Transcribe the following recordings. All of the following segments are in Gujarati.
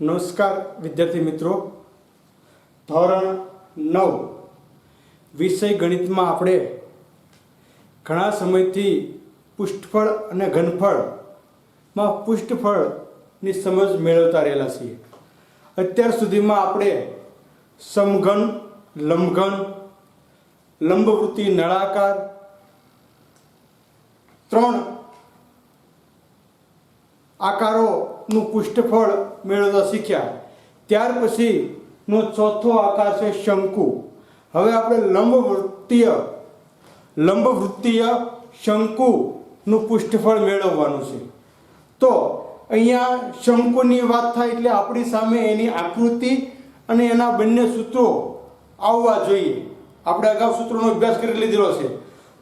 નમસ્કાર વિદ્યાર્થી મિત્રો, ધોરણ 9 વિષય ગણિતમાં આપણે ઘણા સમયથી પૃષ્ઠફળ અને ઘનફળમાં પૃષ્ઠફળની સમજ મેળવતા રહેલા છીએ. અત્યાર સુધીમાં આપણે સમઘન, લંબઘન, લંબવૃત્તિ, નળાકાર ત્રણ આકારોનું પૃષ્ઠફળ મેળવતા શીખ્યા. ત્યાર પછીનો ચોથો આકાર છે શંકુ. હવે આપણે લંબવૃત્તીય શંકુનું પૃષ્ઠફળ મેળવવાનું છે. તો અહીંયા શંકુની વાત થાય એટલે આપણી સામે એની આકૃતિ અને એના બંને સૂત્રો આવવા જોઈએ. આપણે અગાઉ સૂત્રોનો અભ્યાસ કરી લીધેલો છે,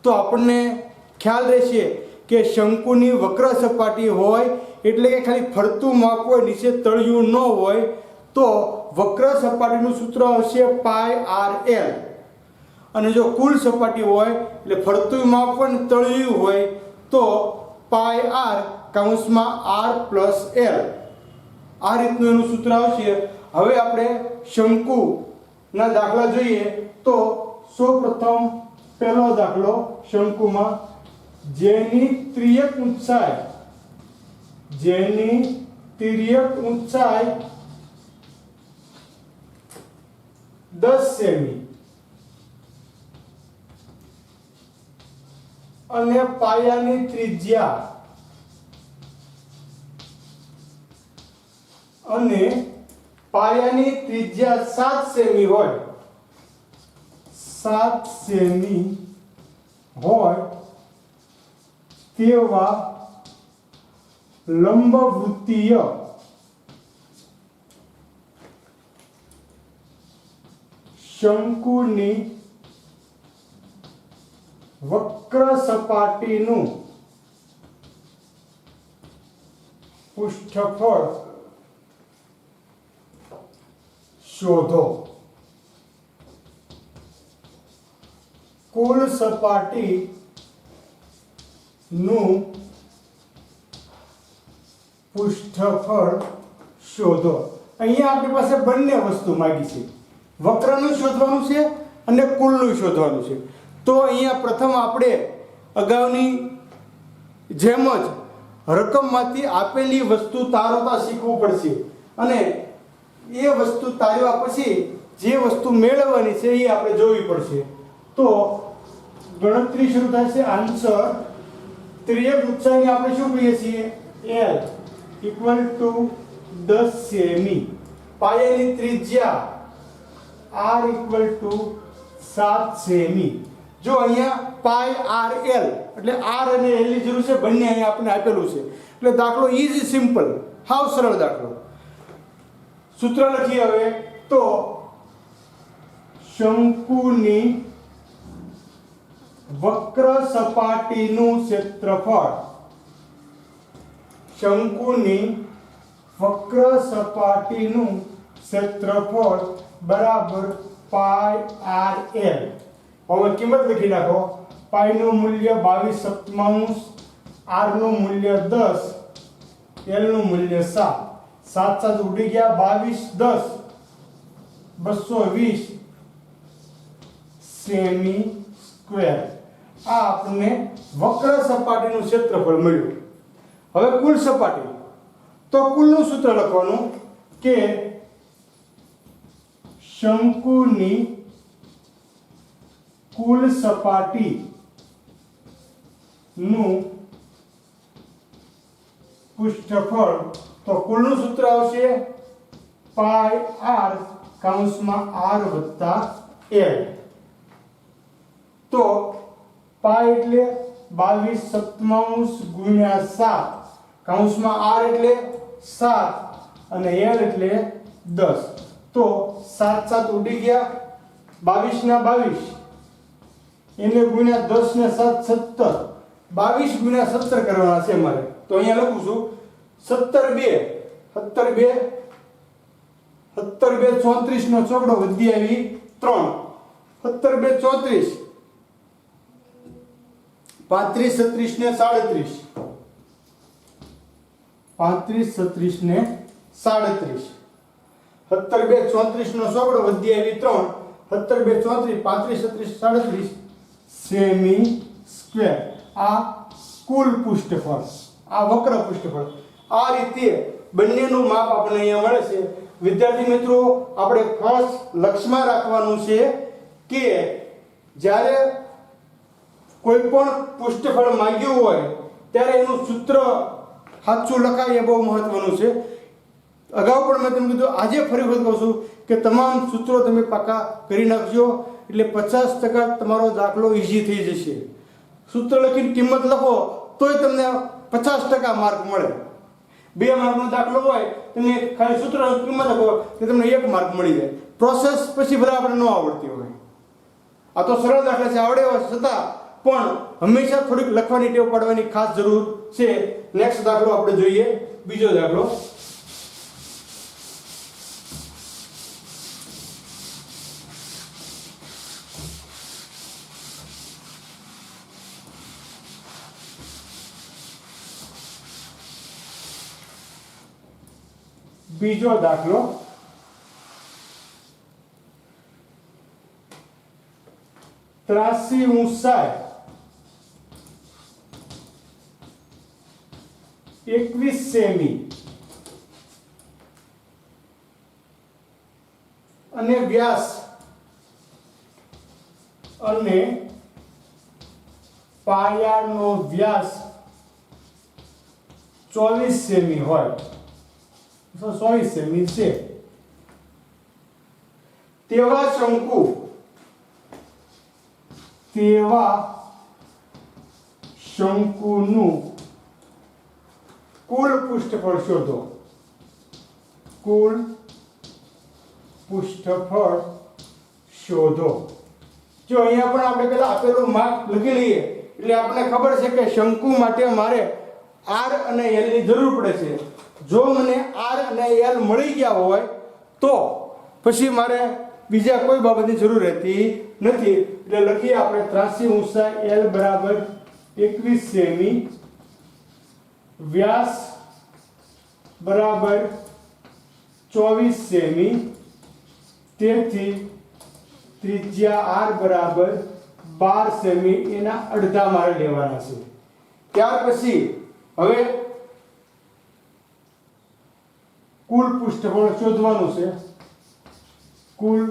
તો આપણને ખ્યાલ રહેશે કે શંકુની વક્ર સપાટી હોય એટલે કે ખાલી ફરતું માપ હોય, નીચે તળિયું ન હોય, તો વક્ર સપાટીનું સૂત્ર હશે πr_l. અને જો કુલ સપાટી હોય એટલે ફરતું માપ હોય ને તળિયું હોય તો πr_r+l. આ રીતનું એનું સૂત્ર આવશે. હવે આપણે શંકુના દાખલા જોઈએ તો સૌપ્રથમ પહેલો દાખલો શંકુમાં, જેની તિર્યક ઊંચાઈ 10 સેમી અને પાયાની ત્રિજ્યા 7 સેમી હોય, 7 સેમી હોય તેવા લંબવૃત્તીય શંકુની વક્ર સપાટીનું પૃષ્ઠફળ શોધો. કુલ સપાટીનું પૃષ્ઠફળ શોધો. અહીંયા આપણી પાસે બંને વસ્તુ માંગી છે, વક્રનું શોધવાનું છે અને કુલનું શોધવાનું છે. તો અહીંયા પ્રથમ આપણે અગાઉની જેમ જ રકમમાંથી આપેલી વસ્તુ તારવતા શીખવું પડશે, અને એ વસ્તુ તારવ્યા પછી જે વસ્તુ મેળવવાની છે એ આપણે જોવી પડશે. તો ગણતરી શરૂ થાય છે. આન્સર તિર્યક ઊંચાઈને આપણે શું કહીએ છીએ? l = 10 સેમી, પાયાની ત્રિજ્યા r = 7 સેમી. જો અહીંયા πr_l એટલે r અને l ની જરૂર છે, બંને અહીંયા આપણે આપેલું છે, એટલે દાખલો ઇઝી, સિમ્પલ, હાવ સરળ દાખલો. સૂત્ર લખીએ હવે તો શંકુની વક્ર સપાટીનું ક્ષેત્રફળ, શંકુની વક્ર સપાટીનું ક્ષેત્રફળ બરાબર πr_l. હવે કિંમત લખી નાખો. પાઈ નું મૂલ્ય 22/7, r નું મૂલ્ય 10, l નું મૂલ્ય 7. 7 ઉડી ગયા, 22 10 220 સેમી સ્ક્વેર. આ આપણને વક્ર સપાટીનું ક્ષેત્રફળ મળ્યું. હવે કુલ સપાટી, તો કુલનું સૂત્ર લખવાનું કે શંકુની કુલ સપાટીનું પૃષ્ઠફળ, તો કુલનું સૂત્ર આવશે πr_r+l. તો પાઈ એટલે 22/7 × r એટલે 7 અને l એટલે 10. તો 7 ઉડી ગયા, 22 ના 22 એને ગુણ્યા 10 ને 7 17, 22 ગુણ્યા 17 કરવાના છે મારે. તો અહીંયા લખું છું 17 2 34 નો ચોકડો વધી આવી 3, 17 2 34, 35 36 ને 37, 35 36 ને 37. 17 2 34 નો સોગડો વધી આવી 3, 17 2 34, 35 36 37 સેમી સ્ક્વેર. આ કુલ પૃષ્ઠફળ, આ વક્ર પૃષ્ઠફળ. આ રીતે બંનેનું માપ આપણને અહીંયા મળે છે. વિદ્યાર્થી મિત્રો, આપણે ખાસ લક્ષમાં રાખવાનું છે કે જ્યારે કોઈ પણ પૃષ્ઠફળ માંગ્યું હોય ત્યારે એનું સૂત્ર સાચું લખાય એ બહુ મહત્વનું છે. અગાઉ પણ મેં તમને કીધું, આજે ફરી વખત કહું છું કે તમામ સૂત્રો તમે પાકા કરી નાખજો, એટલે 50% તમારો દાખલો ઈઝી થઈ જશે. સૂત્ર લખીને કિંમત લખો તોય તમને 50% માર્ક મળે. 2 માર્કનો દાખલો હોય, તમે ખાલી સૂત્ર કિંમત લખો તો તમને 1 માર્ક મળી જાય. પ્રોસેસ પછી ભલે આપણે ન આવડતી હોય. આ તો સરળ દાખલા છે, આવડે હોય છતાં પણ હંમેશા થોડીક લખવાની ટેવ પાડવાની ખાસ જરૂર છે. નેક્સ્ટ દાખલો આપણે જોઈએ, બીજો દાખલો. બીજો દાખલો, ત્રાસી ઊંચાઈ 21 સેમી અને વ્યાસ અને પાયાનો વ્યાસ 24 સેમી હોય, 24 સેમી છે તેવા શંકુનું કુલ પૃષ્ઠફળ શોધો. કુલ પૃષ્ઠફળ શોધો. જો અહીંયા પણ આપણે પેલા આપેલું માપ લખી લઈએ એટલે આપણને ખબર છે કે શંકુ માટે મારે R અને L ની જરૂર પડે છે. જો મને R અને L મળી ગયા હોય તો પછી મારે બીજા કોઈ બાબતની જરૂર રહેતી નથી. એટલે લખીએ આપણે ત્રાસી ઊંચાઈ L બરાબર 21 સેમી, વ્યાસ બરાબર 24 સેમી, તેથી ત્રિજ્યા R બરાબર 12 સેમી, એના અડધા મારે લેવાના છે. ત્યાર પછી હવે કુલ પૃષ્ઠફળ શોધવાનું છે. કુલ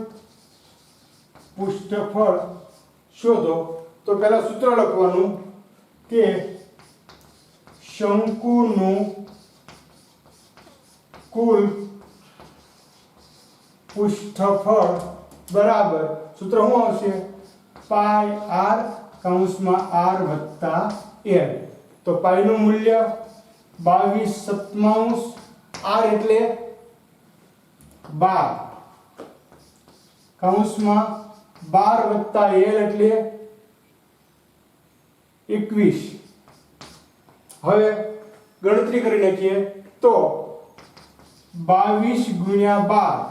પૃષ્ઠફળ શોધો તો પહેલા સૂત્ર લખવાનું કે શંકુનું કુલ પૃષ્ઠફળ બરાબર, સૂત્ર શું આવશે? પાઈ r કૌંસમાં r વત્તા l. તો પાઈ નું મૂલ્ય 22/7 r એટલે 12 કૌંસમાં 12 વત્તા l એટલે 21. હવે ગણતરી કરી નાખીએ તો 22 ગુણ્યા 12,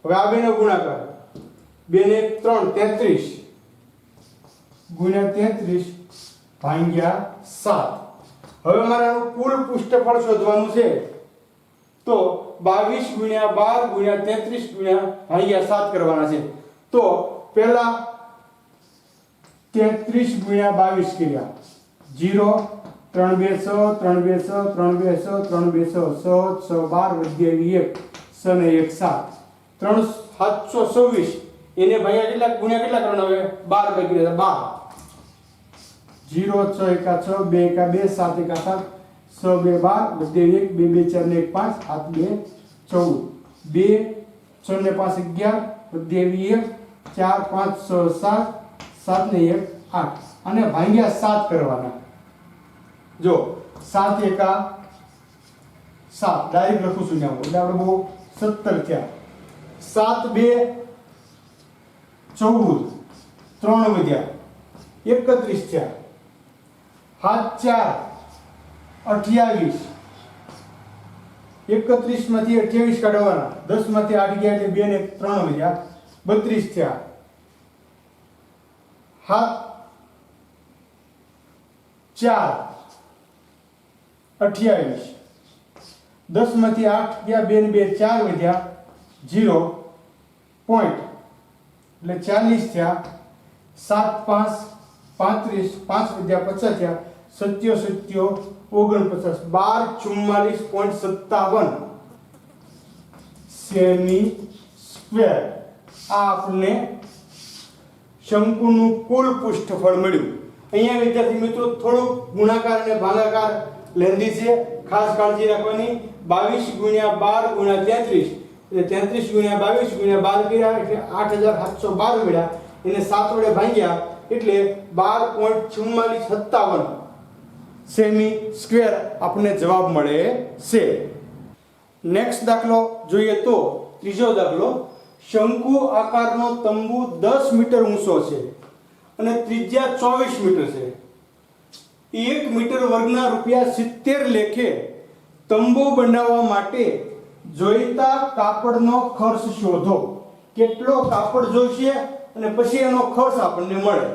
હવે આ બેનો ગુણાકાર 2 ને 3 33 ગુણ્યા 33 ભાગ્યા 7. હવે મારે આનું કુલ પૃષ્ઠફળ શોધવાનું છે તો 22 ગુણ્યા 12 ગુણ્યા 33 ગુણ્યા ભાગ્યા 7 કરવાના છે. તો પહેલા 33 ગુણ્યા 22 કર્યા 0 3 2 6 3 2 6 3 2 6 3 2 6 6 12 વધી 1 6 ને 1 7 3 724. એને ભાગ્યા કેટલા ગુણ્યા કેટલા કરવાના? હવે 12 ભાગ્યા 12 0 6 1 6 2 1 2 7 1 7 6 2 12 વધી 1 2 2 4 ને 1 5 7 2 14 2 6 ને 5 11 વધી 1 4 5 6 7 7 ને 1 8 અને ભાગ્યા 7 કરવાના. જો 7 એકા 7 ડાયરેક્ટ લખું છું ત્યાં, એટલે આપણે બહુ 17 થયા. 7 2 14 3 વધ્યા 31 થયા. 7 4 28 31 માંથી 28 કાઢવાના, 10 માંથી 8 ગયા એટલે 2 ને 3 વધ્યા 32 થયા. 7 4 28 10 માંથી 8 ગયા, 2 ને 2 4 વધ્યા, 0 પોઈન્ટ એટલે 40 થયા, 7 5 35, 5 વધ્યા 50 થયા, 7 7 49, 12 44.57 સેમી સ્ક્વેર. આ આપણને શંકુનું કુલ પૃષ્ઠફળ મળ્યું. અહીંયા વિદ્યાર્થી મિત્રો થોડુંક ગુણાકાર અને ભાગાકાર લેંદી છે, ખાસ કાળજી રાખવાની. 22 × 12 × 33 એટલે 33 × 22 × 12 કર્યા એટલે 8712 મળ્યા. એને 7 વડે ભાગ્યા એટલે 12.4457 સેમી સ્ક્વેર આપણને જવાબ મળે છે. નેક્સ્ટ દાખલો જોઈએ તો ત્રીજો દાખલો, શંકુ આકારનો તંબુ 10 મીટર ઊંચો છે અને ત્રિજ્યા 24 મીટર છે. 1 મીટર વર્ગના ₹70 લેખે તંબુ બનાવવા માટે જોઈતા કાપડનો ખર્ચ શોધો. કેટલો કાપડ જોઈશે અને પછી એનો ખર્ચ આપણને મળે.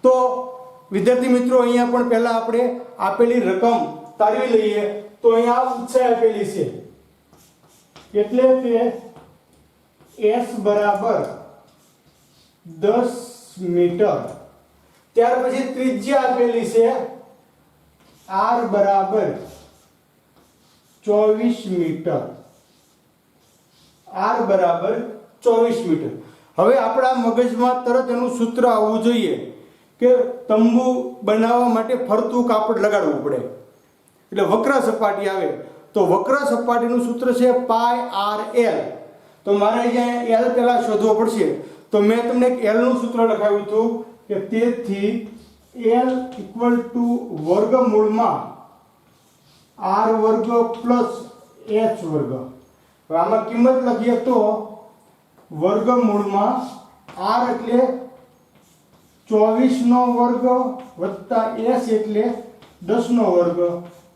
તો વિદ્યાર્થી મિત્રો અહીંયા પણ પહેલા આપણે આપેલી રકમ તારવી લઈએ. તો અહીંયા ઊંચાઈ આપેલી છે એટલે કે S બરાબર 10 મીટર. ત્યાર પછી ત્રિજ્યા આપેલી છે R બરાબર 24 મીટર. R બરાબર 24 મીટર. હવે આપણા મગજમાં તરત એનું સૂત્ર આવવું જોઈએ કે તંબુ બનાવવા માટે ફરતું કાપડ લગાડવું પડે એટલે વક્ર સપાટી આવે. તો વક્ર સપાટીનું સૂત્ર છે πRL. તો મારે અહીંયા L પહેલા શોધવો પડશે. તો મેં તમને L નું સૂત્ર લખાવ્યું હતું કે તેથી L = વર્ગમૂળમાં R વર્ગ પ્લસ H વર્ગ. હવે આમાં કિંમત લખીએ તો વર્ગમૂળમાં R એટલે 24 નો વર્ગ વત્તા S એટલે 10 નો વર્ગ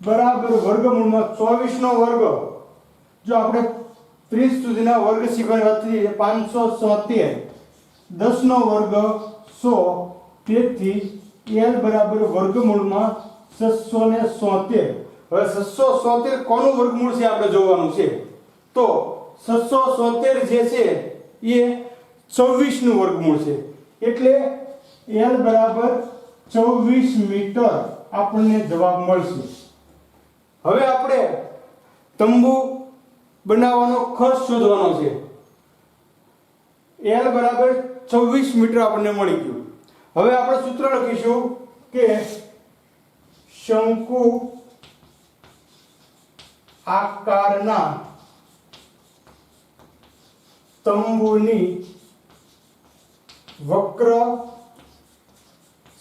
બરાબર વર્ગમૂળમાં 24 નો વર્ગ. જો આપણે 30 સુધીના વર્ગ શીખવાની વાત કરીએ 577, 10 નો વર્ગ 100, તેથી L બરાબર વર્ગમૂળમાં 677. હવે 677 કોનું વર્ગમૂળ છે આપણે જોવાનું છે. તો 677 જે છે એ 24 નું વર્ગમૂળ છે એટલે L બરાબર 24 મીટર આપણને જવાબ મળશે. હવે આપણે તંબુ બનાવવાનો ખર્ચ શોધવાનો છે. L બરાબર 24 મીટર આપણને મળી ગયું. હવે આપણે સૂત્ર લખીશું કે શંકુ આકારના તંબુની વક્ર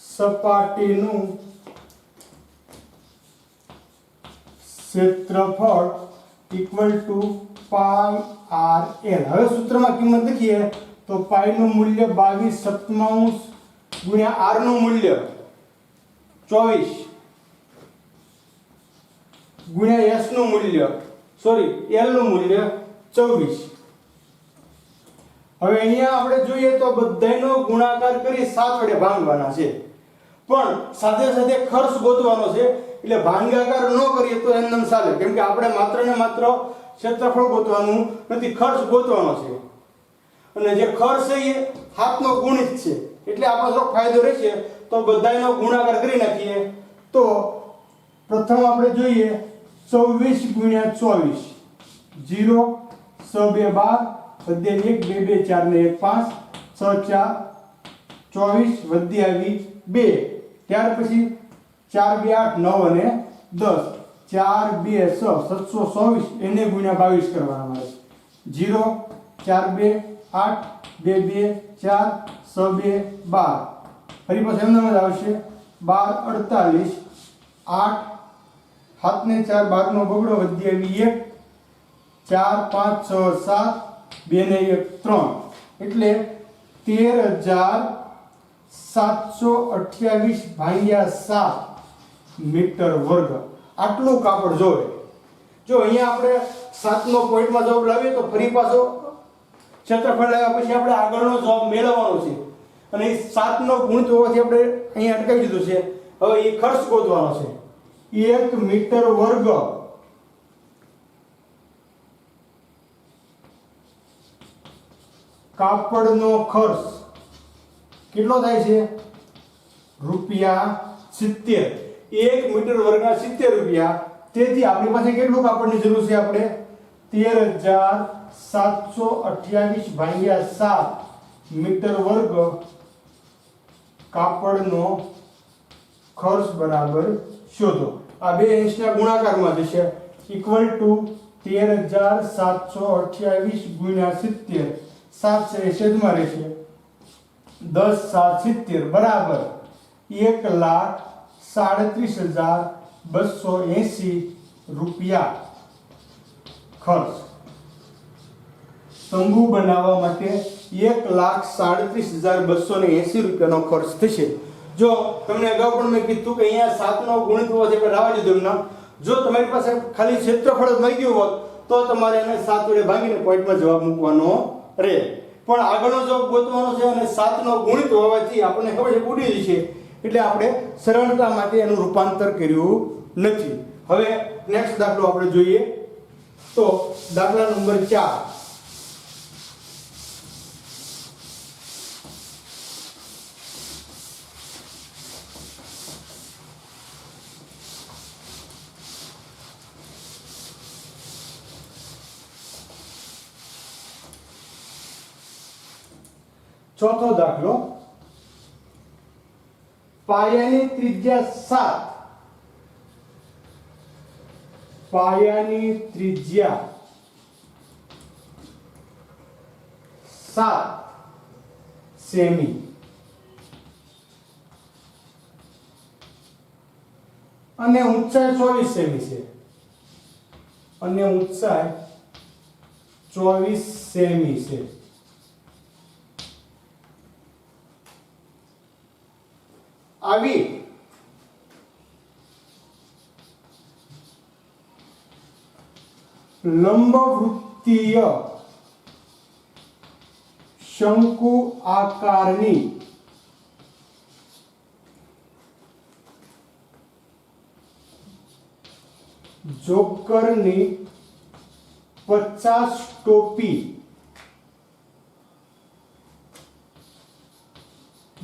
સપાટીનું ક્ષેત્રફળ =πRL. હવે સૂત્રમાં કિંમત લખીએ તો પાઈ નું મૂલ્ય 22/7 ગુણ્યા R નું મૂલ્ય 24 ગુણ્યા S નું મૂલ્ય L નું મૂલ્ય 24. હવે અહીંયા આપણે જોઈએ તો બધાયનો ગુણાકાર કરી 7 વડે ભાંગવાના છે, પણ સાથે સાથે ખર્ચ ગોતવાનો છે એટલે ભાગાકાર ન કરીએ તો એમ ચાલે, કેમ કે આપણે માત્ર ને માત્ર ક્ષેત્રફળ ગોતવાનું નથી, ખર્ચ ગોતવાનો છે. અને જે ખર્ચ છે એ 7 નો ગુણિત છે એટલે આપણો થોડો ફાયદો રહેશે. તો બધાયનો ગુણાકાર કરી નાખીએ તો પ્રથમ આપણે જોઈએ 24 ગુણ્યા 24 0 6 2 12 1 2 2 4 ને 1 5 6 4 24 વધી આવી 2. ત્યાર પછી 4 2 8 9 અને 10 4 2 6 724 એને ગુણ્યા 22 કરવાના છે. 0 4 2 8 2 2 4 6 2 12 ફરી પાછું એમ જ આવશે 12 48 8 7 ને 4 12 નો બગડો વધી આવી 1 4 5 6 7 2 ને 1 3 એટલે 13728/7 મીટર વર્ગ આટલું કાપડ જોઈએ. જો અહીંયા આપણે 7 નો પોઈન્ટમાં જવાબ લાવીએ તો ફરી પાછો ક્ષેત્રફળ લાવ્યા પછી આપણે આગળનો જવાબ મેળવવાનો છે અને 7 નો ગુણિત હોવાથી આપણે અહીંયા અટકાવી દીધું છે. હવે એ ખર્ચ ગોતવાનો છે. 1 મીટર વર્ગ કાપડનો ખર્ચ કેટલો થાય છે? ₹70. 1 મીટર વર્ગના 70 રૂપિયા. તેથી આપણી પાસે કેટલું કાપડની જરૂર છે? આપણે 13,728 ભાગ્યા 7 મીટર વર્ગ કાપડનો ખર્ચ બરાબર શોધો. આ બે અંશના ગુણાકારમાં થશે ઇક્વલ ટુ 13,728 ગુણ્યા 70. 7 છે એ છેદમાં રહેશે. 10 7 70 બરાબર 1,37,280 રૂપિયા ખર્ચ. તંબુ બનાવવા માટે 1,37,280 રૂપિયાનો ખર્ચ થશે. જો તમને અગાઉ પણ મેં કીધું કે અહીંયા 7 નો ગુણિત હોવા છે, રાવા દીધું એમના. જો તમારી પાસે ખાલી ક્ષેત્રફળ જ મળી ગયું હોત તો તમારે એને 7 વડે ભાગીને પોઈન્ટમાં જવાબ મૂકવાનો રહે. પણ આગળનો જવાબ ગોતવાનો છે અને 7 નો ગુણિત હોવાથી આપણને ખબર છે ઉડી જશે, એટલે આપણે સરળતા માટે એનું રૂપાંતર કર્યું નથી. હવે નેક્સ્ટ દાખલો આપણે જોઈએ તો દાખલા નંબર 4. ચોથો દાખલો, પાયાની ત્રિજ્યા 7, પાયાની ત્રિજ્યા 7 સેમી અને ઊંચાઈ 24 સેમી છે, અને ઊંચાઈ 24 સેમી છે. આવી લંબવૃત્તીય શંકુ આકારની જોકરની 50 ટોપી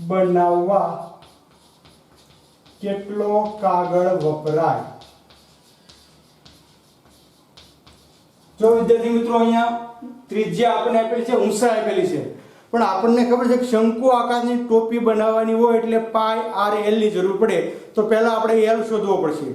બનાવવા કેટલો કાગળ વપરાય? જો વિદ્યાર્થી મિત્રો અહીંયા ત્રિજ્યા આપણને આપેલી છે, ઊંચાઈ આપેલી છે, પણ આપણને ખબર છે કે શંકુ આકારની ટોપી બનાવવાની હોય એટલે પાઈ r l ની જરૂર પડે. તો પહેલા આપણે l શોધવો પડશે.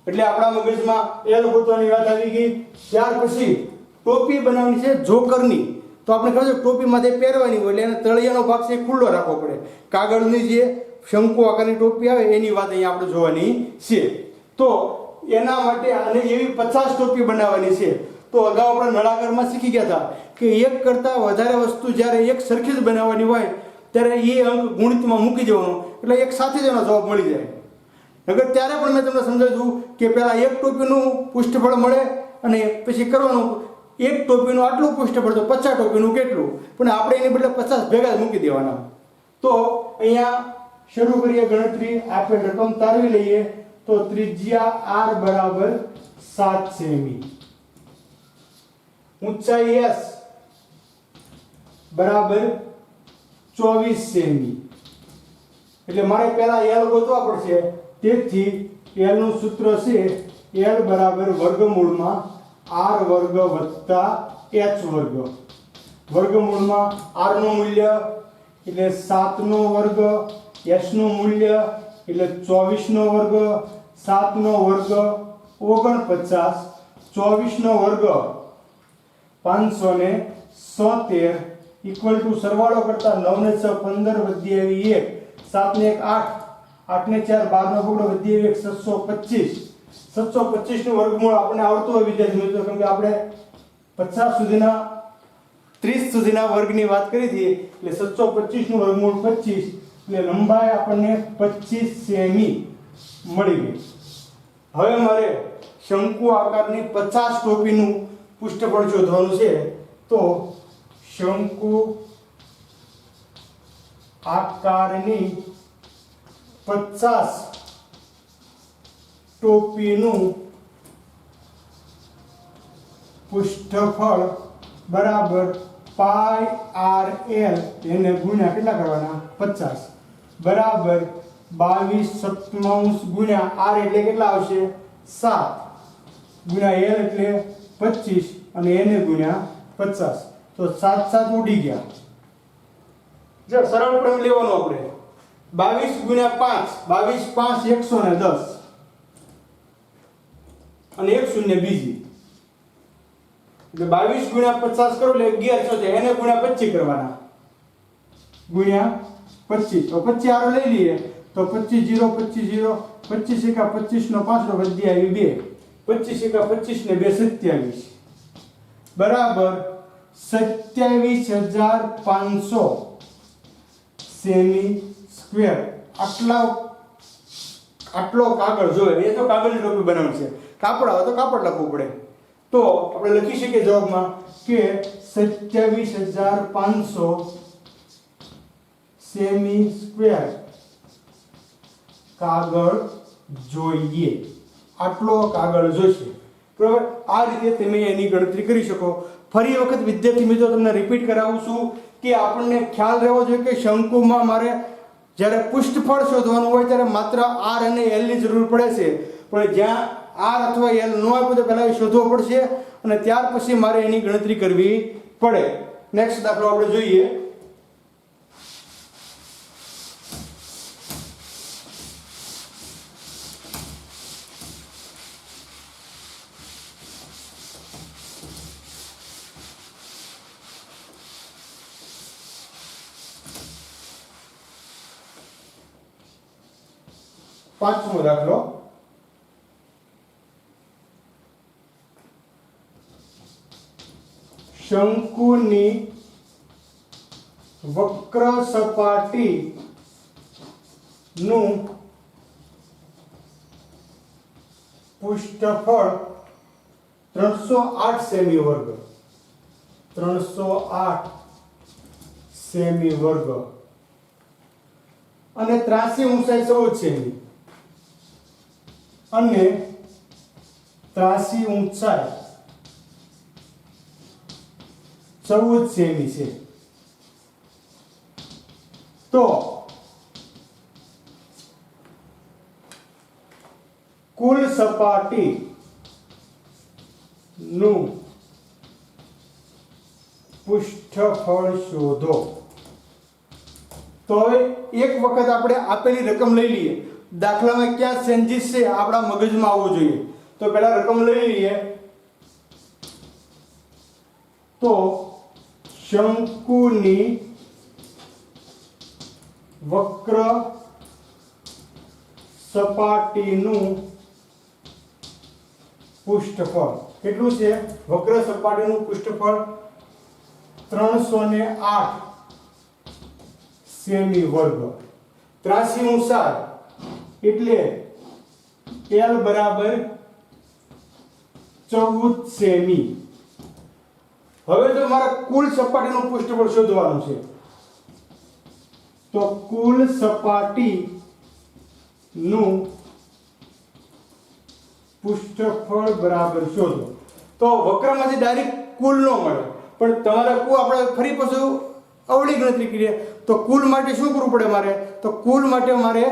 એટલે આપણા મગજમાં l ગોતવાની વાત આવી ગઈ. ત્યાર પછી ટોપી બનાવવાની છે જોકરની, તો આપણે ખબર છે ટોપી માથે પહેરવાની હોય એટલે એનો તળિયાનો ભાગ છે ખુલ્લો રાખવો પડે. કાગળની જે શંકુ આકારની ટોપી આવે એની વાત અહીંયા આપણે જોવાની છે. તો એના માટે અને એવી 50 ટોપી બનાવવાની છે. તો અગાઉ આપણે નળાકારમાં શીખી ગયા હતા કે એક કરતાં વધારે વસ્તુ જ્યારે એક સરખી જ બનાવવાની હોય ત્યારે એ અંક ગુણિતમાં મૂકી દેવાનો, એટલે એક સાથે જ એનો જવાબ મળી જાય. નકર ત્યારે પણ મેં તમને સમજાવ્યું કે પહેલાં એક ટોપીનું પૃષ્ઠફળ મળે અને પછી કરવાનું એક ટોપીનું આટલું પૃષ્ઠફળ તો 50 ટોપીનું કેટલું, પણ આપણે એની બદલે 50 ભેગા જ મૂકી દેવાના. તો અહીંયા શરૂ કરીએ ગણતરી. આપેલ રકમ તારવી લઈએ તો ત્રિજ્યા r બરાબર 7 સેમી, ઊંચાઈ s બરાબર 24 સેમી. એટલે મારે પહેલા l ગોતવા પડશે. તેથી l નું સૂત્ર છે l બરાબર વર્ગમૂળમાં r વર્ગ વત્તા h વર્ગ. વર્ગમૂળમાં r નું મૂલ્ય એટલે 7 નો વર્ગ, s નું મૂલ્ય એટલે 24 નો વર્ગ, 7 નો વર્ગ 49, 24 નો વર્ગ 577 ઇક્વલ ટુ સરવાળો કરતા 9 ને 6 15 વધી આવી 1, 7 ને 1 8, 8 ને 4 12 નો બગડો વધી આવી 1 725. 725 નું વર્ગમૂળ આપણે આવડતું હોય વિદ્યાર્થી મિત્રો, કેમ કે આપણે 50 સુધીના 30 સુધીના વર્ગની વાત કરી હતી. એટલે 725 નું વર્ગમૂળ 25, એટલે લંબાઈ આપણને 25 સેમી મળી ગઈ. હવે મારે શંકુ આકારની 50 ટોપીનું પૃષ્ઠફળ શોધવાનું છે. તો શંકુ આકારની 50 ટોપીનું પૃષ્ઠફળ બરાબર પાઈ આર એલ એને ગુણ્યા કેટલા કરવાના 50 બરાબર 22/7 ગુણ્યા આર એટલે કેટલા આવશે 7 ગુણ્યા એલ એટલે 25 અને એને ગુણ્યા 50 તો 7 7 ઉડી ગયા જો સરળ પ્રમેય લેવાનો આપણે 22 ગુણ્યા 5 22 5 110 અને 1 શૂન્ય બીજી એટલે 22 ગુણ્યા 50 કરો એટલે 1100 છે એને ગુણ્યા 25 કરવાના ગુણ્યા 25 તો 25 આરો લઈ લઈએ તો 25 0 25 0 25 એકા 25 નો 5 નો વધી આવી 2 25 એકા 25 ને 2 27 બરાબર 27500 સેમી સ્ક્વેર આટલો કાગળ જોઈએ એ તો કાગળની ટોપી બનાવવાની છે કાપડ આવે તો કાપડ લખવું પડે તો આપણે લખી શકીએ જવાબમાં કે 27500 સેમી સ્ક્વેર કાગળ જોઈએ આટલો કાગળ જોઈશે બરાબર આ રીતે તમે એની ગણતરી કરી શકો ફરી વખત વિદ્યાર્થી મિત્રો તમને રિપીટ કરાવું છું કે આપણને ખ્યાલ રહેવો જોઈએ કે શંકુમાં મારે જ્યારે પૃષ્ઠફળ શોધવાનું હોય ત્યારે માત્ર આર અને એલ ની જરૂર પડે છે પણ જ્યાં આર અથવા એલ ન હોય તો પહેલા એ શોધવો પડશે અને ત્યાર પછી મારે એની ગણતરી કરવી પડે નેક્સ્ટ દાખલો આપણે જોઈએ પાંચમો દાખલો શંકુની વક્ર સપાટી નું પૃષ્ઠફળ 308 સેમી વર્ગ 308 સેમી વર્ગ અને ત્રાસી ઊંચાઈ 14 સેમી અને ત્રાસી ઊંચાઈ 14 સેમી છે તો કુલ સપાટી નું પૃષ્ઠફળ શોધો તો હવે એક વખત આપણે આપેલી રકમ લઈ લઈએ દાખલામાં ક્યાં ચેન્જીસ છે આપણા મગજમાં આવવું જોઈએ તો પહેલા રકમ લઈ લઈએ તો શંકુની વક્ર સપાટીનું પૃષ્ઠફળ કેટલું છે વક્ર સપાટીનું પૃષ્ઠફળ 308 સેમી વર્ગ ત્રાસી ઊંચાઈ એટલે L બરાબર 14 સેમી હવે જો મારે કુલ સપાટીનું પૃષ્ઠફળ શોધવાનું છે તો કુલ સપાટીનું પૃષ્ઠફળ બરાબર શોધો તો વક્રમાંથી ડાયરેક્ટ કુલ ન મળે પણ તમારે આપણે ફરી પાછું અવળી ગણતરી કરીએ તો કુલ માટે શું કરવું પડે મારે તો કુલ માટે મારે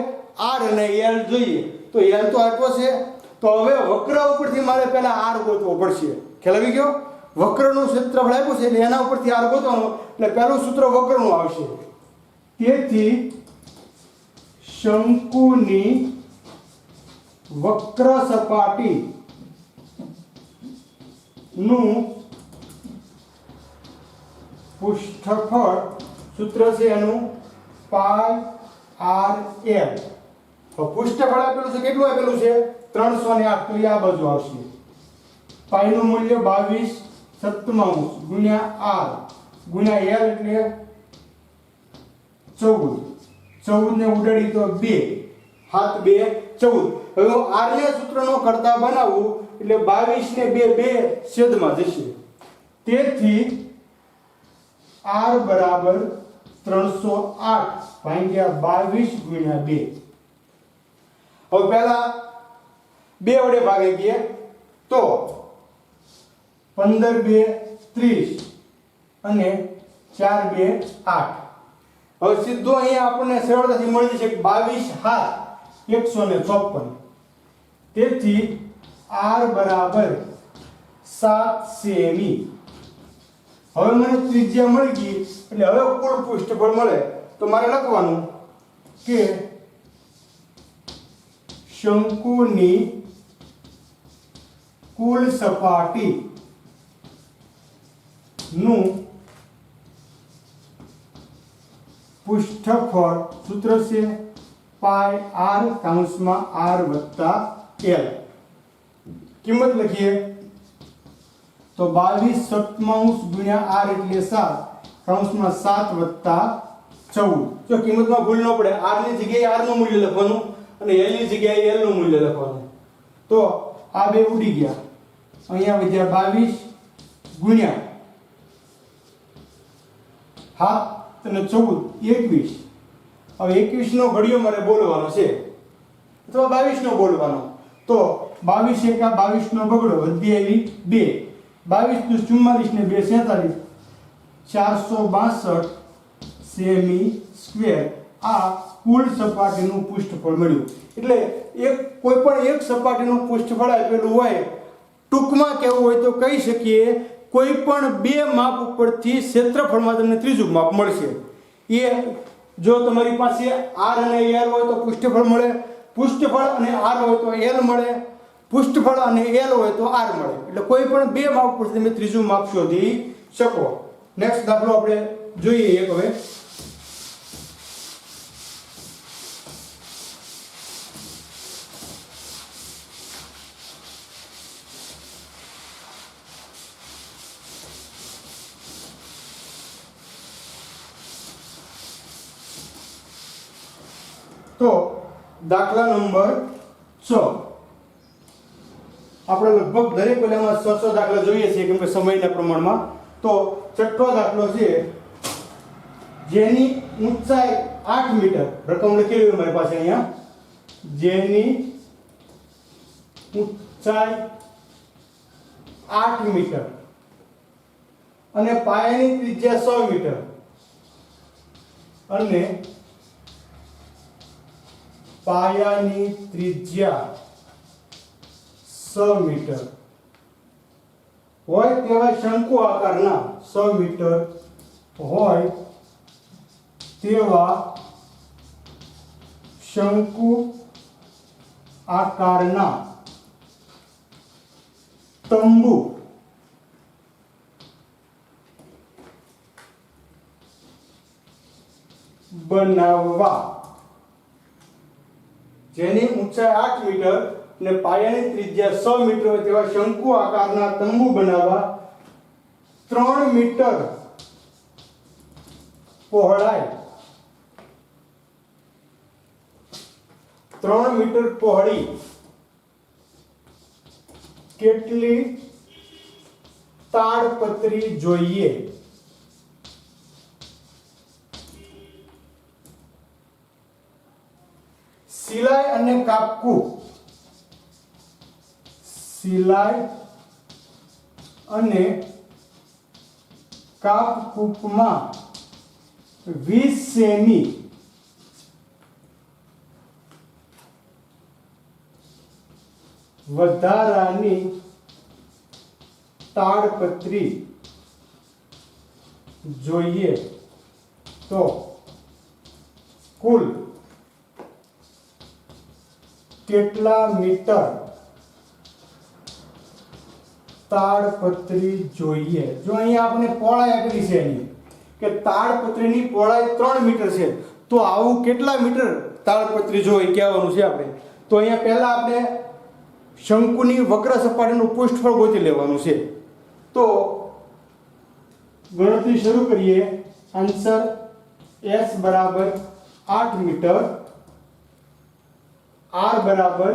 આર અને એલ જોઈએ તો એલ તો આપ્યો છે તો હવે વક્ર ઉપરથી મારે પહેલા આર ગોતવો પડશે ખ્યાલ આવી ગયો વક્રનું ક્ષેત્રફળ આપ્યું છે એટલે એના ઉપરથી આર ગોતવાનું એટલે પહેલું સૂત્ર વક્રનું આવશે તેથી શંકુની વક્ર સપાટી નું પૃષ્ઠફળ સૂત્ર છે એનું પાઈ આર એલ પૃષ્ઠફળ આપેલું છે કેટલું આપેલું છે 308 તો એ આ બાજુ આવશે પાઈ નું મૂલ્ય 22/7 ગુણ્યા આર ગુણ્યા એલ એટલે 14 ને ઉડાડી તો 2 7 2 14 હવે હું આર ને સૂત્રનો કરતા બનાવું એટલે 22 ને 2 છેદમાં જશે તેથી આર બરાબર 308 ભાગ્યા 22 ગુણ્યા 2 હવે પહેલા 2 વડે ભાગી ગયા તો 15 2 30 અને 4 2 8. હવે સીધો અહીંયા આપણને સરળતાથી મળી જશે 22 હાથ 154. તેથી r બરાબર 7 સેમી. હવે મને ત્રિજ્યા મળી ગઈ એટલે હવે કુલ પૃષ્ઠફળ મળે તો મારે લખવાનું કે શંકુની કુલ સપાટી નું પૃષ્ઠફળ સૂત્ર છે પાઈ r કૌંસમાં r વત્તા l. કિંમત લખીએ તો 22 સપ્તમાંશ ગુણ્યા r એટલે 7 કૌંસમાં 7 વત્તા 14. જો કિંમતમાં ભૂલ ન પડે r ની જગ્યાએ r નું મૂલ્ય લખવાનું અને l ની જગ્યાએ l નું મૂલ્ય લખવાનું. તો આ બે ઉડી ગયા. અહીંયા વધ્યા 22 ગુણ્યા 7 અને 14 21. હવે 21 નો ઘડિયો મારે બોલવાનો છે અથવા 22 નો બોલવાનો. તો 22 એકા 22 નો બગડો વધી આવી 2. 22 + 44 ને 2 47. 462 સેમી સ્ક્વેર. આ કુલ સપાટીનું પૃષ્ઠફળ મળ્યું. એટલે કોઈ પણ એક સપાટીનું પૃષ્ઠફળ આપેલું હોય ટૂંકમાં કહેવું હોય તો કહી શકીએ કોઈ પણ બે માપ ઉપરથી ક્ષેત્રફળમાં તમને ત્રીજું માપ મળશે. એ જો તમારી પાસે r અને l હોય તો પૃષ્ઠફળ મળે, પૃષ્ઠફળ અને r હોય તો l મળે, પૃષ્ઠફળ અને l હોય તો r મળે. એટલે કોઈ પણ બે માપ ઉપરથી તમે ત્રીજું માપ શોધી શકો. નેક્સ્ટ દાખલો આપણે જોઈએ એક હવે. તો દાખલા નંબર 6. આપણે લગભગ દરેક વેલામાં 6 દાખલા જોઈએ છીએ કેમ કે સમયના પ્રમાણમાં. તો છઠ્ઠો દાખલો છે જેની ઊંચાઈ 8 મીટર. રકમ લખેલી હોય મારી પાસે અહીંયા. જેની ઊંચાઈ 8 મીટર અને પાયાની ત્રિજ્યા 100 મીટર અને પાયાની ત્રિજ્યા 100 મીટર હોય તેવા શંકુ આકારના 100 મીટર હોય તેવા શંકુ આકારના તંબુ બનાવવા. જેની ઊંચાઈ 8 મીટર અને પાયાની ત્રિજ્યા 100 મીટર હોય તેવા શંકુ આકારના તંબુ બનાવવા 3 મીટર પહોળાઈ 3 મીટર પહોળી કેટલી તાડપત્રી જોઈએ? સિલાઈ અને કાપકૂપ. સિલાઈ અને કાપકૂપમાં 20 સેમી વધારાની તાડપત્રી જોઈએ તો કુલ કેટલા મીટર તાડપત્રી જોઈએ? જો અહીંયા આપણે પહોળાઈ આપેલી છે એની કે તાડપત્રીની પહોળાઈ 3 મીટર છે તો આવું કેટલા મીટર તાડપત્રી જોઈએ કહેવાનું છે આપણે. તો અહીંયા પહેલા આપણે શંકુની વક્ર સપાટીનું પૃષ્ઠફળ ગોતી લેવાનું છે. તો ગણતરી શરૂ કરીએ. આન્સર s બરાબર 8 મીટર, r બરાબર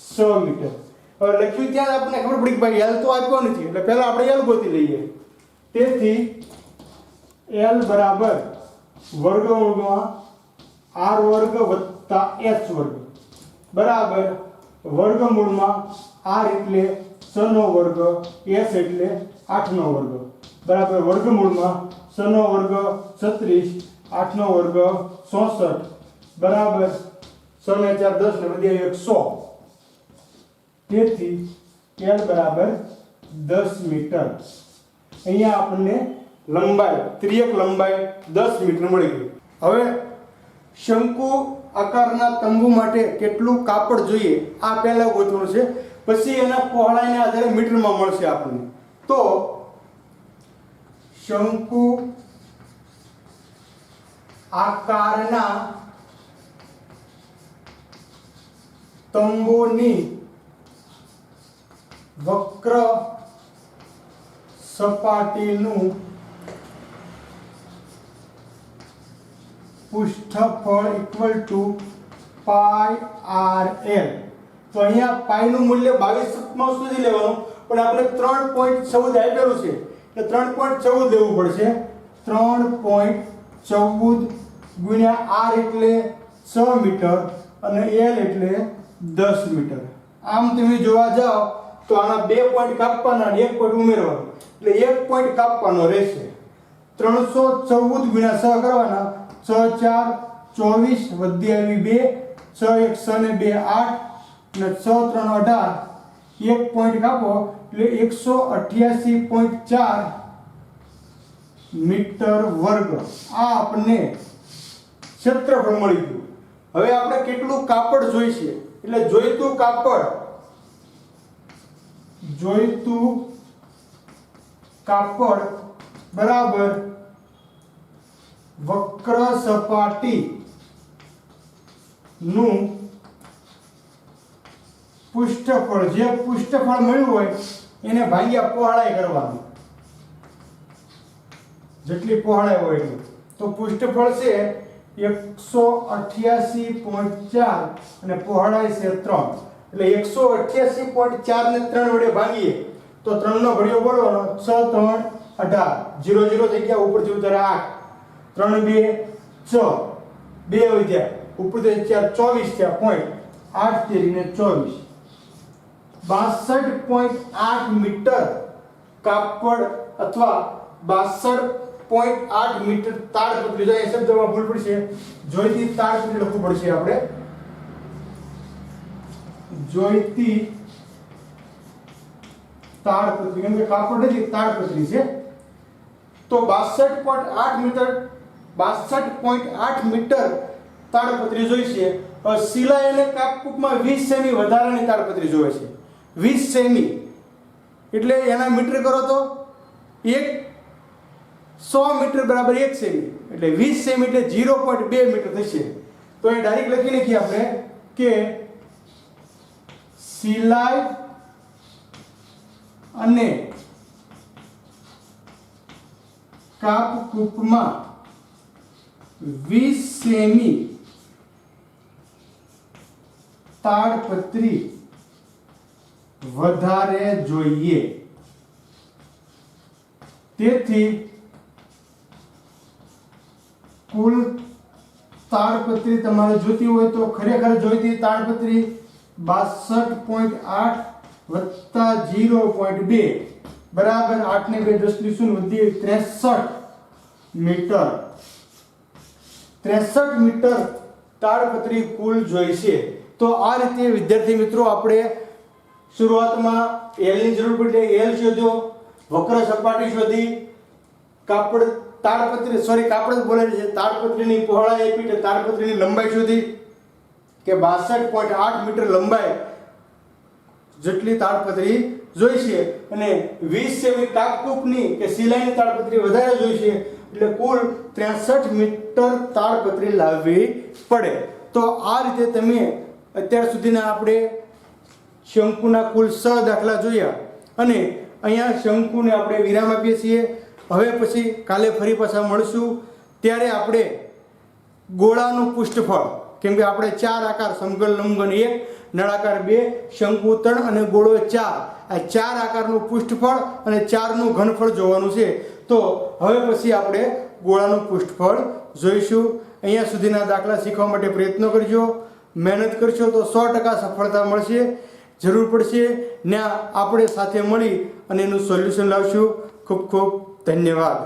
100 મીટર. હવે લખ્યું ત્યાં આપણને ખબર પડી કે ભાઈ l તો આપ્યો નથી એટલે પહેલા આપણે l ગોતી લઈએ. તેથી l બરાબર વર્ગમૂળમાં r વર્ગ વત્તા s વર્ગ બરાબર વર્ગમૂળમાં r એટલે 6 નો વર્ગ, s એટલે 8 નો વર્ગ બરાબર વર્ગમૂળમાં 6 નો વર્ગ 36, 8 નો વર્ગ 64 બરાબર 6 ને 4 10 ને વધી આવ્યું 100. તેથી L બરાબર 10 મીટર. અહીંયા આપણને લંબાઈ ત્રિયક લંબાઈ 10 મીટર મળી ગઈ. હવે શંકુ આકારના તંબુ માટે કેટલું કાપડ જોઈએ આ પહેલા ગોતવાનું છે, પછી એના પહોળાઈને આધારે મીટરમાં મળશે આપણને. તો શંકુ આકારના તંબુની વક્ર સપાટીનું પૃષ્ઠફળ equal to pi r l. તો અહીંયા પાઈનું મૂલ્ય 22 સુધી લેવાનું, પણ આપણે 3.14 આપેલું છે એટલે 3.14 લેવું પડશે. 3.14 ગુણ્યા આર એટલે 6 મીટર અને એલ એટલે 10 મીટર. આમ તમે જોવા જાઓ તો આના 2 પોઈન્ટ કાપવાના અને 1 પોઈન્ટ ઉમેરવાનો એટલે 1 પોઈન્ટ કાપવાનો રહેશે. 314 ગુણ્યા 6 કરવાના, 6 4 24 વધી આવી 2, 6 1 6 ને 2 8 અને 6 3 18, 1 પોઈન્ટ કાપો એટલે 188.4 મીટર વર્ગ. આ આપણને ક્ષેત્રફળ મળી ગયું. હવે આપણે કેટલું કાપડ જોઈશે એટલે જોઈતું કાપડ બરાબર વક્ર સપાટી નું પૃષ્ઠફળ, જે પૃષ્ઠફળ મળ્યું હોય એને ભાગ્યા પહોળાઈ કરવાની, જેટલી પહોળાઈ હોય એટલી. તો પૃષ્ઠફળ છે 188.4 અને પહોળાઈ છે 3 એટલે 188.4 ને 3 વડે ભાગીએ તો 3 નો ઘડિયો બોલવાનો, 6 3 18 0 0 થઈ ગયા, ઉપરથી ઉતારે 8 3 2 6 2 વધ્યા, ઉપરથી 4 24 થયા પોઈન્ટ 8 તેરીને 24, 62.8 મીટર કાપડ અથવા 62.8 મીટર તાડપત્રી. જો એ શબ્દમાં ભૂલ પડશે, જોઈતી તાડપત્રી લખવું પડશે આપણે. જોઈતી તાડપત્રી, કેમ કે કાપડ નથી તાડપત્રી છે. તો 62.8 મીટર 62.8 મીટર તાડપત્રી જોઈશે. સિલાઈ અને કાપકૂપમાં 20 સેમી વધારાની તાડપત્રી જોઈએ છે. 20 સેમી એટલે એના મીટર કરો તો 100 મીટર બરાબર 1 સેમી એટલે 20 સેમી એટલે 0.2 મીટર થશે. તો એ ડાયરેક્ટ લખી નાખીએ આપણે કે સિલાઈ અને કાપકૂપમાં 20 સેમી તાડપત્રી વધારે જોઈએ. તેથી કુલ તાડપત્રી તમારે જોતી હોય તો ખરેખર જોઈતી તાડપત્રી 62.8 વત્તા 0.2 બરાબર 8 ને 2 10 ની શૂન્ય વધી 63 મીટર. 63 મીટર તાડપત્રી કુલ જોઈશે. તો આ રીતે વિદ્યાર્થી મિત્રો આપણે શરૂઆતમાં L ની જરૂર પડી, L શોધ્યો, વક્ર સપાટી શોધી, કાપડ કાપડ બોલે છે, તાડપત્રીની પહોળાઈ આપી એટલે તાડપત્રીની લંબાઈ શોધી કે 62.8 મીટર લંબાઈ જેટલી તાડપત્રી જોઈશે અને 20 સેમી કાપકૂપની કે સિલાઈની તાડપત્રી વધારે જોઈશે એટલે કુલ 63 મીટર તાડપત્રી લાવવી પડે. તો આ રીતે તમે અત્યાર સુધીના આપણે શંકુના કુલ 6 દાખલા જોયા અને અહીંયા શંકુને આપણે વિરામ આપીએ છીએ. હવે પછી કાલે ફરી પાછા મળશું ત્યારે આપણે ગોળાનું પૃષ્ઠફળ, કેમ કે આપણે 4 આકાર સમઘન લંબઘન 1, નળાકાર 2, શંકુ 3 અને ગોળો 4, આ 4 આકારનું પૃષ્ઠફળ અને 4 નું ઘનફળ જોવાનું છે. તો હવે પછી આપણે ગોળાનું પૃષ્ઠફળ જોઈશું. અહીંયા સુધીના દાખલા શીખવા માટે પ્રયત્ન કરજો, મહેનત કરશો તો 100% સફળતા મળશે. જરૂર પડશે ને આપણે સાથે મળી અને એનું સોલ્યુશન લાવશું. ખૂબ ખૂબ ધન્યવાદ.